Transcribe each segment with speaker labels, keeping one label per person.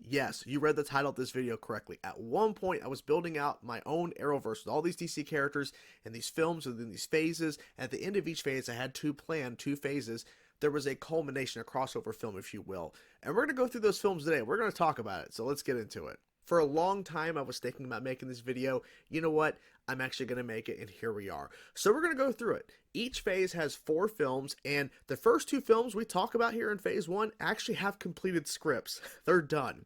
Speaker 1: Yes, you read the title of this video correctly. At one point, I was building out my own Arrowverse with all these DC characters and these films within these phases. And at the end of each phase, I had two phases. There was a culmination, a crossover film, if you will. And we're going to go through those films today. We're going to talk about it. So let's get into it. For a long time, I was thinking about making this video. You know what? I'm actually going to make it, and here we are. So we're going to go through it. Each phase has 4 films, and the first 2 films we talk about here in phase 1 actually have completed scripts. They're done.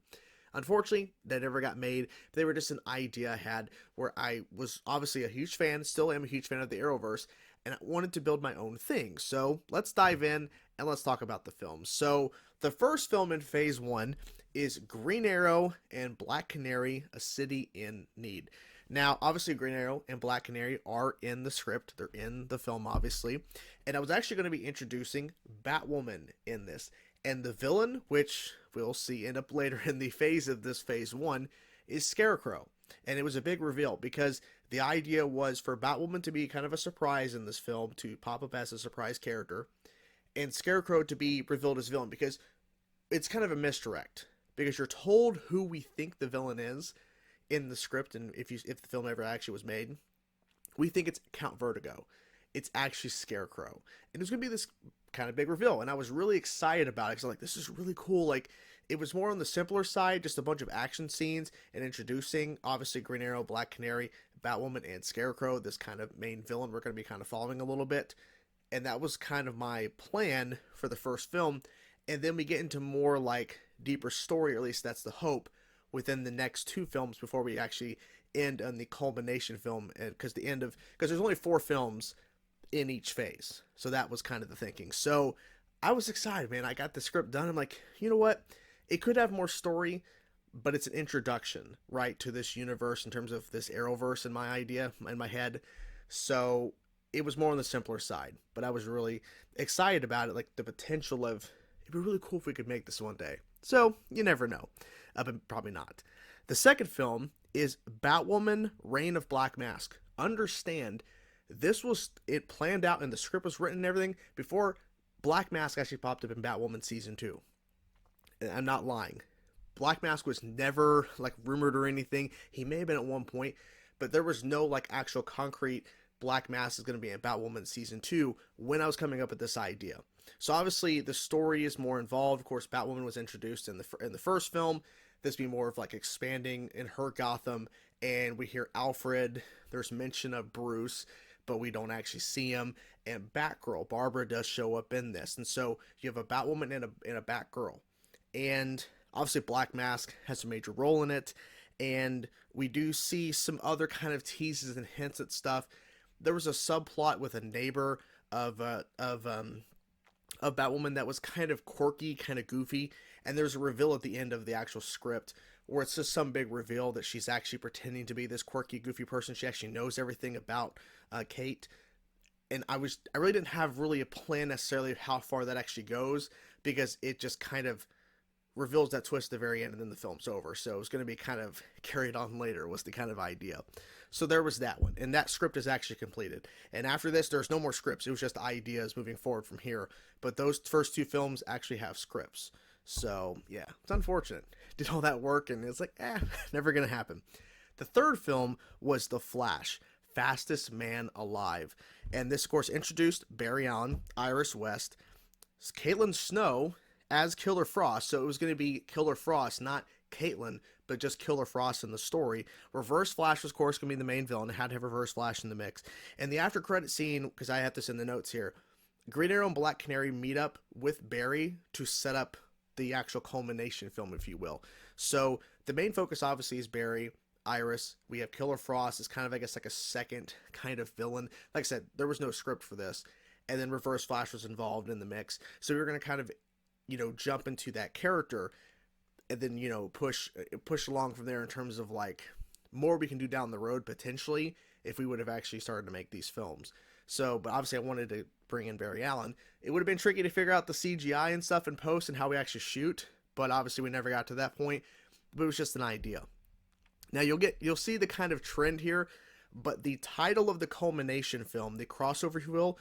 Speaker 1: Unfortunately, they never got made. They were just an idea I had where I was obviously a huge fan, still am a huge fan of the Arrowverse, and I wanted to build my own thing. So let's dive in and let's talk about the films. So the first film in phase 1 is Green Arrow and Black Canary, A City in Need. Now, obviously, Green Arrow and Black Canary are in the script. They're in the film, obviously. And I was actually going to be introducing Batwoman in this. And the villain, which we'll see end up later in the phase of this phase 1, is Scarecrow. And it was a big reveal because the idea was for Batwoman to be kind of a surprise in this film, to pop up as a surprise character, and Scarecrow to be revealed as villain, because it's kind of a misdirect. Because you're told who we think the villain is in the script, and if the film ever actually was made, we think it's Count Vertigo. It's actually Scarecrow, and it's gonna be this kind of big reveal, and I was really excited about it because I'm like, this is really cool. Like, it was more on the simpler side, just a bunch of action scenes and introducing obviously Green Arrow, Black Canary, Batwoman, and Scarecrow, this kind of main villain we're going to be kind of following a little bit. And that was kind of my plan for the first film. And then we get into more like deeper story, or at least that's the hope, within the next 2 films before we actually end on the culmination film. And because there's only 4 films in each phase, so that was kind of the thinking. So I was excited, man. I got the script done. I'm like, you know what, it could have more story, but it's an introduction, right, to this universe in terms of this Arrowverse in my idea, in my head. So it was more on the simpler side, but I was really excited about it, like the potential of, it'd be really cool if we could make this one day. So you never know, but probably not. The second film is Batwoman Reign of Black Mask. Understand, this was it planned out and the script was written and everything before Black Mask actually popped up in Batwoman season 2. And I'm not lying. Black Mask was never like rumored or anything. He may have been at one point, but there was no like actual concrete Black Mask is going to be in Batwoman season 2 when I was coming up with this idea. So obviously the story is more involved. Of course, Batwoman was introduced in the first film. This be more of like expanding in her Gotham, and we hear Alfred. There's mention of Bruce, but we don't actually see him. And Batgirl, Barbara, does show up in this, and so you have a Batwoman and a Batgirl, and obviously Black Mask has a major role in it. And we do see some other kind of teases and hints at stuff. There was a subplot with a neighbor of Batwoman that was kind of quirky, kind of goofy, and there's a reveal at the end of the actual script where it's just some big reveal that she's actually pretending to be this quirky, goofy person. She actually knows everything about Kate. And I really didn't have really a plan necessarily of how far that actually goes, because it just kind of reveals that twist at the very end and then the film's over. So it was going to be kind of carried on later was the kind of idea. So there was that one, and that script is actually completed. And after this, there's no more scripts. It was just ideas moving forward from here. But those first 2 films actually have scripts. So yeah, it's unfortunate. Did all that work and it's like, never going to happen. The third film was The Flash, Fastest Man Alive. And this, of course, introduced Barry Allen, Iris West, Caitlin Snow as Killer Frost. So it was going to be Killer Frost, not Caitlin, but just Killer Frost in the story. Reverse Flash was, of course, going to be the main villain. It had to have Reverse Flash in the mix. And the after credit scene, because I have this in the notes here, Green Arrow and Black Canary meet up with Barry to set up the actual culmination film, if you will. So the main focus obviously is Barry, Iris. We have Killer Frost as kind of, I guess, like a second kind of villain. Like I said, there was no script for this. And then Reverse Flash was involved in the mix. So we were going to kind of, jump into that character and then, push along from there in terms of like more we can do down the road potentially if we would have actually started to make these films. So, but obviously I wanted to bring in Barry Allen. It would have been tricky to figure out the CGI and stuff in post and how we actually shoot, but obviously we never got to that point. But it was just an idea. Now you'll see the kind of trend here, but the title of the culmination film, the crossover, if you will,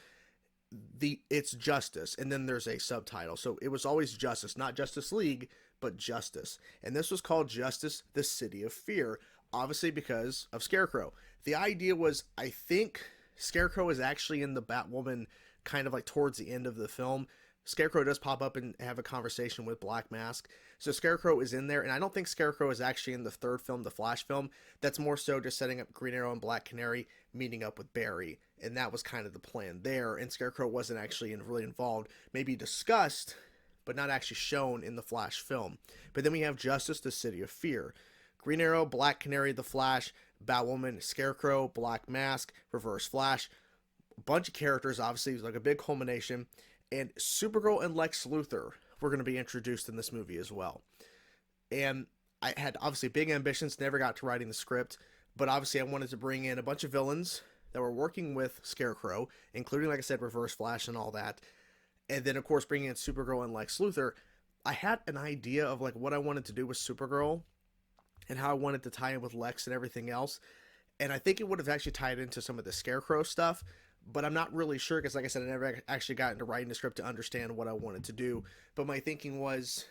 Speaker 1: it's Justice, and then there's a subtitle. So it was always Justice, not Justice League, but Justice. And this was called Justice, the City of Fear, obviously because of Scarecrow. The idea was, I think Scarecrow is actually in the Batwoman kind of like towards the end of the film. Scarecrow does pop up and have a conversation with Black Mask. So Scarecrow is in there, and I don't think Scarecrow is actually in the third film, the Flash film. That's more so just setting up Green Arrow and Black Canary meeting up with Barry, and that was kind of the plan there, and Scarecrow wasn't actually really involved, maybe discussed, but not actually shown in the Flash film. But then we have Justice, the City of Fear. Green Arrow, Black Canary, the Flash, Batwoman, Scarecrow, Black Mask, Reverse Flash, a bunch of characters, obviously, it was like a big culmination, and Supergirl and Lex Luthor were going to be introduced in this movie as well. And I had obviously big ambitions, never got to writing the script, but obviously I wanted to bring in a bunch of villains that were working with Scarecrow, including, like I said, Reverse Flash and all that. And then, of course, bringing in Supergirl and Lex Luthor. I had an idea of like what I wanted to do with Supergirl and how I wanted to tie in with Lex and everything else. And I think it would have actually tied into some of the Scarecrow stuff, but I'm not really sure because, like I said, I never actually got into writing the script to understand what I wanted to do. But my thinking was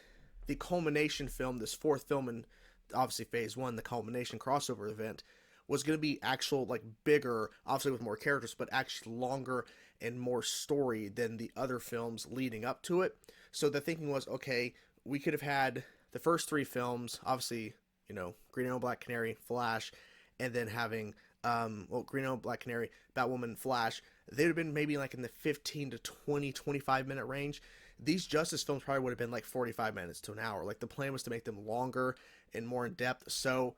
Speaker 1: the culmination film, this fourth film in obviously phase one, the culmination crossover event, was going to be actual, like, bigger, obviously with more characters, but actually longer and more story than the other films leading up to it. So the thinking was, okay, we could have had the first three films, obviously, you know, Green Arrow, Black Canary, Flash, and then having Green Arrow, Black Canary, Batwoman, Flash, they'd have been maybe like in the 15 to 20, 25 minute range. These Justice films probably would have been like 45 minutes to an hour. Like, the plan was to make them longer and more in depth. So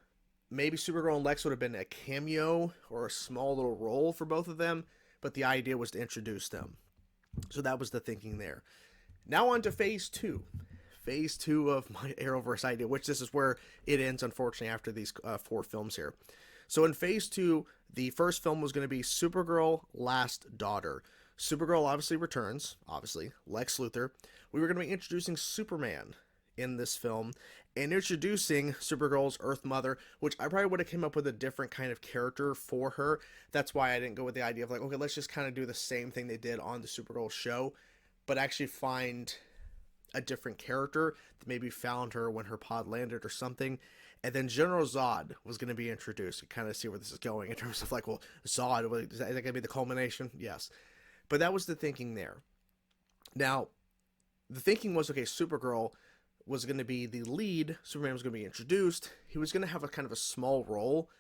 Speaker 1: maybe Supergirl and Lex would have been a cameo or a small little role for both of them, but the idea was to introduce them. So that was the thinking there. Now on to phase two. Phase two of my Arrowverse idea, which this is where it ends, unfortunately, after these 4 films here. So in phase two, the first film was going to be Supergirl, Last Daughter. Supergirl obviously returns, obviously, Lex Luthor. We were going to be introducing Superman in this film and introducing Supergirl's Earth Mother, which I probably would have came up with a different kind of character for her. That's why I didn't go with the idea of like, okay, let's just kind of do the same thing they did on the Supergirl show, but actually find a different character that maybe found her when her pod landed or something. And then General Zod was going to be introduced to kind of see where this is going in terms of like, well, Zod, is that going to be the culmination? Yes. But that was the thinking there. Now, the thinking was, okay, Supergirl was going to be the lead. Superman was going to be introduced. He was going to have a kind of a small role,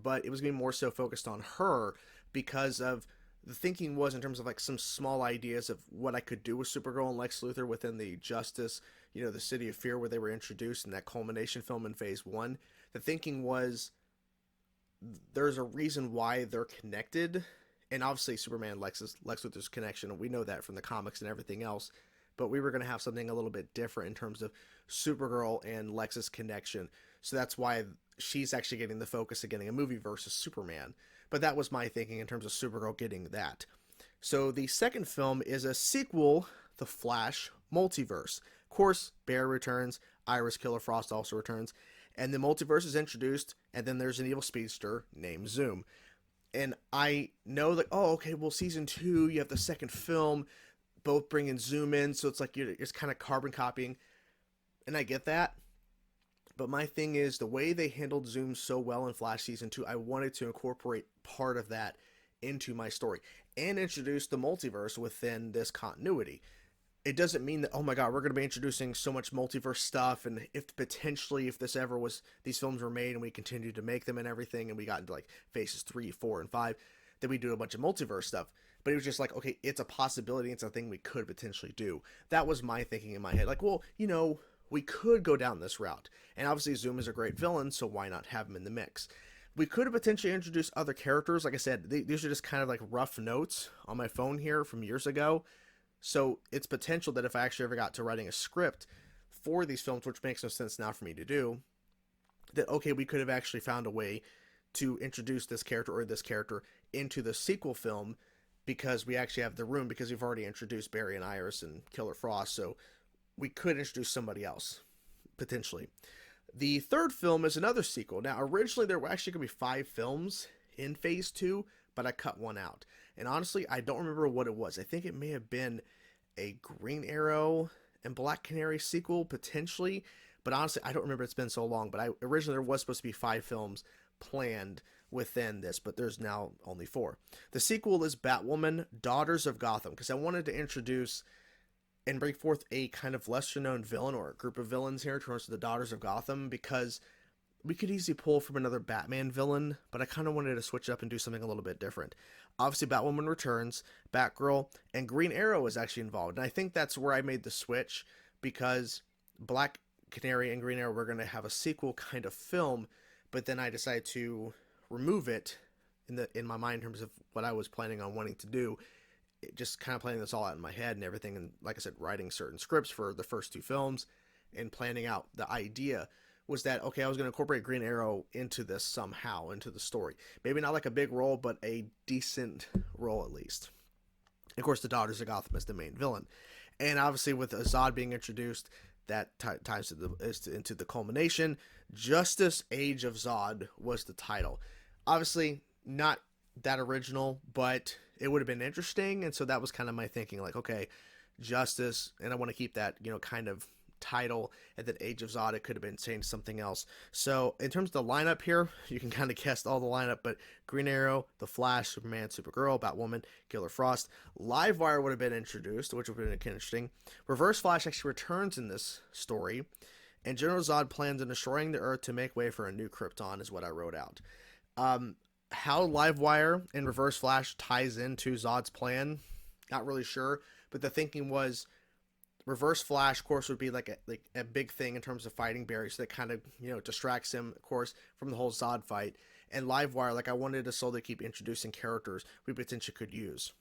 Speaker 1: but it was going to be more so focused on her because of the thinking was in terms of like some small ideas of what I could do with Supergirl and Lex Luthor within the Justice, you know, the City of Fear where they were introduced in that culmination film in phase one. The thinking was there's a reason why they're connected. And obviously Superman, Lex Luthor's connection, we know that from the comics and everything else. But we were going to have something a little bit different in terms of Supergirl and Lex's connection. So that's why she's actually getting the focus of getting a movie versus Superman. But that was my thinking in terms of Supergirl getting that. So the second film is a sequel, The Flash Multiverse. Of course, Barry returns, Iris Killer Frost also returns, and the multiverse is introduced, and then there's an evil speedster named Zoom. And I know like, oh, okay, well, season 2, you have the second film, both bringing Zoom in, so it's like it's kind of carbon copying, and I get that. But my thing is, the way they handled Zoom so well in Flash Season 2, I wanted to incorporate part of that into my story and introduce the multiverse within this continuity. It doesn't mean that, oh my god, we're going to be introducing so much multiverse stuff, and if potentially, if this ever was, these films were made and we continued to make them and everything, and we got into like phases 3, 4, and 5, then we do a bunch of multiverse stuff. But it was just like, okay, it's a possibility, it's a thing we could potentially do. That was my thinking in my head. Like, well, you know, we could go down this route. And obviously Zoom is a great villain, so why not have him in the mix? We could have potentially introduced other characters. Like I said, these are just kind of like rough notes on my phone here from years ago. So it's potential that if I actually ever got to writing a script for these films, which makes no sense now for me to do, that, okay, we could have actually found a way to introduce this character or this character into the sequel film because we actually have the room because we've already introduced Barry and Iris and Killer Frost. So we could introduce somebody else, potentially. The third film is another sequel. Now, originally there were actually going to be 5 films in phase 2, but I cut one out. And honestly, I don't remember what it was. I think it may have been a Green Arrow and Black Canary sequel, potentially, But honestly, I don't remember, it's been so long. But I originally, there was supposed to be 5 films planned within this, but there's now only 4. The sequel is Batwoman, Daughters of Gotham, because I wanted to introduce and bring forth a kind of lesser known villain, or a group of villains here, in terms of the Daughters of Gotham, because we could easily pull from another Batman villain, but I kind of wanted to switch up and do something a little bit different. Obviously, Batwoman returns, Batgirl, and Green Arrow is actually involved. And I think that's where I made the switch, because Black Canary and Green Arrow were going to have a sequel kind of film, but then I decided to remove it in my mind in terms of what I was planning on wanting to do. Just kind of planning this all out in my head and everything, and like I said, writing certain scripts for the first 2 films and planning out the idea was that, okay, I was going to incorporate Green Arrow into this somehow, into the story. Maybe not like a big role, but a decent role at least. Of course, the Daughters of Gotham is the main villain. And obviously with Zod being introduced, that ties into the culmination. Justice Age of Zod was the title. Obviously, not that original, but it would have been interesting. And so that was kind of my thinking, like, okay, Justice, and I want to keep that, kind of title, and then Age of Zod, it could have been saying something else. So in terms of the lineup here, you can kind of guess all the lineup, but Green Arrow, The Flash, Superman, Supergirl, Batwoman, Killer Frost. Livewire would have been introduced, which would have been interesting. Reverse Flash actually returns in this story, and General Zod plans on destroying the Earth to make way for a new Krypton, is what I wrote out. How Livewire and Reverse Flash ties into Zod's plan, not really sure, but the thinking was Reverse Flash, of course, would be like a big thing in terms of fighting Barry, so that kind of, distracts him, of course, from the whole Zod fight. And Livewire, like, I wanted to slowly keep introducing characters we potentially could use.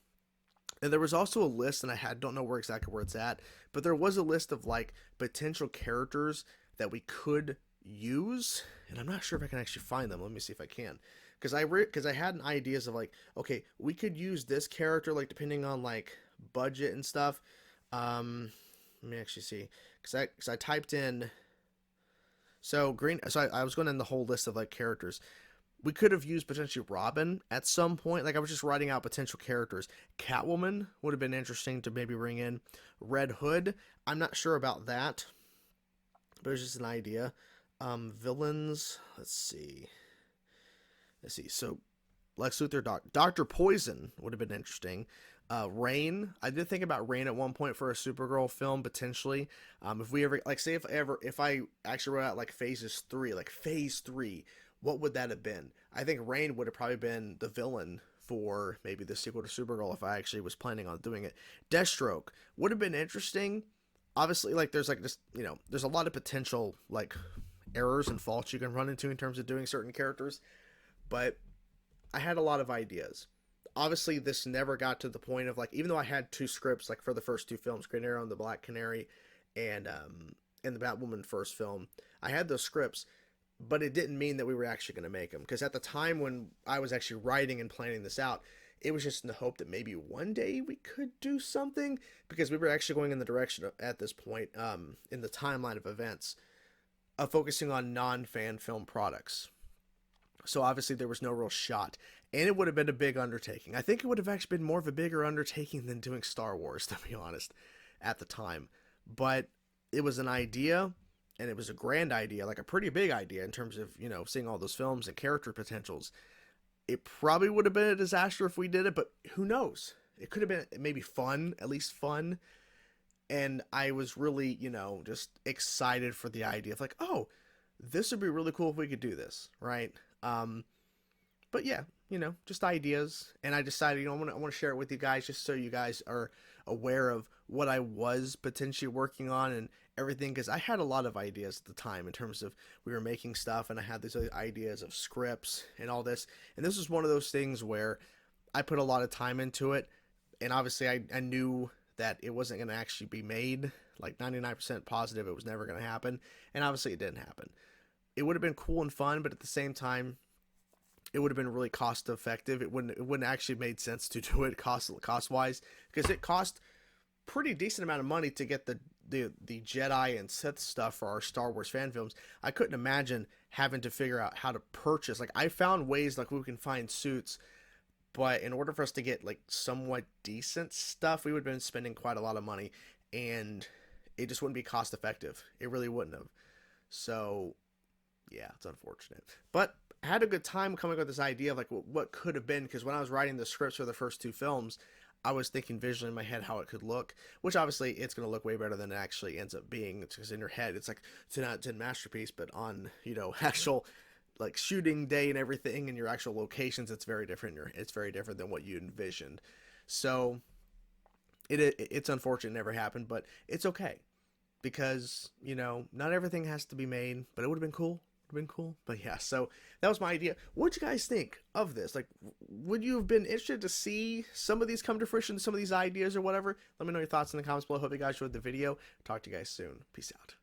Speaker 1: And there was also a list, and I don't know exactly where it's at, but there was a list of, like, potential characters that we could use, and I'm not sure if I can actually find them. Let me see if I can. Because I had ideas of, like, okay, we could use this character, like, depending on, like, budget and stuff. Let me actually see, because I typed in, so I was going in the whole list of, like, characters. We could have used potentially Robin at some point. Like, I was just writing out potential characters. Catwoman would have been interesting to maybe bring in. Red Hood, I'm not sure about that, but it's just an idea. Villains, let's see. So Lex Luthor, Dr. Poison would have been interesting. Rain, I did think about Rain at one point for a Supergirl film, potentially. If we ever, like, say if I actually wrote out, like, phase 3, what would that have been? I think Rain would have probably been the villain for maybe the sequel to Supergirl, if I actually was planning on doing it. Deathstroke would have been interesting. Obviously, like, there's, like, just, there's a lot of potential, like, errors and faults you can run into in terms of doing certain characters, but I had a lot of ideas. Obviously, this never got to the point of, like, even though I had 2 scripts, like, for the first 2 films, Green Arrow and the Black Canary, and the Batwoman first film, I had those scripts, but it didn't mean that we were actually going to make them. Because at the time when I was actually writing and planning this out, it was just in the hope that maybe one day we could do something, because we were actually going in the direction of, at this point, in the timeline of events, of focusing on non-fan film products. So obviously there was no real shot, and it would have been a big undertaking. I think it would have actually been more of a bigger undertaking than doing Star Wars, to be honest, at the time. But it was an idea, and it was a grand idea, like a pretty big idea in terms of, seeing all those films and character potentials. It probably would have been a disaster if we did it, but who knows? It could have been maybe fun, at least fun. And I was really, just excited for the idea of, like, oh, this would be really cool if we could do this, right? But yeah, just ideas. And I decided, I want to share it with you guys, just so you guys are aware of what I was potentially working on and everything, because I had a lot of ideas at the time in terms of we were making stuff, and I had these other ideas of scripts and all this. And this was one of those things where I put a lot of time into it, and obviously I knew that it wasn't going to actually be made, like 99% positive it was never going to happen, and obviously it didn't happen. It would have been cool and fun, but at the same time, it would have been really cost effective. It wouldn't actually made sense to do it cost wise, because it cost pretty decent amount of money to get the Jedi and Sith stuff for our Star Wars fan films. I couldn't imagine having to figure out how to purchase. Like, I found ways, like, we can find suits, but in order for us to get, like, somewhat decent stuff, we would have been spending quite a lot of money, and it just wouldn't be cost effective. It really wouldn't have. So yeah, it's unfortunate. But I had a good time coming up with this idea of like what could have been, because when I was writing the scripts for the first two films, I was thinking visually in my head how it could look, which obviously it's going to look way better than it actually ends up being. It's because in your head it's like 10 out of 10 masterpiece, but on, you know, actual like shooting day and everything and your actual locations, it's very different. It's very different than what you envisioned. So it's unfortunate it never happened, but it's okay because, you know, not everything has to be made, but it would have been cool. Been cool. But yeah, so that was my idea. What'd you guys think of this? Like, would you have been interested to see some of these come to fruition, some of these ideas or whatever? Let me know your thoughts in the comments below. Hope you guys enjoyed the video. Talk to you guys soon. Peace out.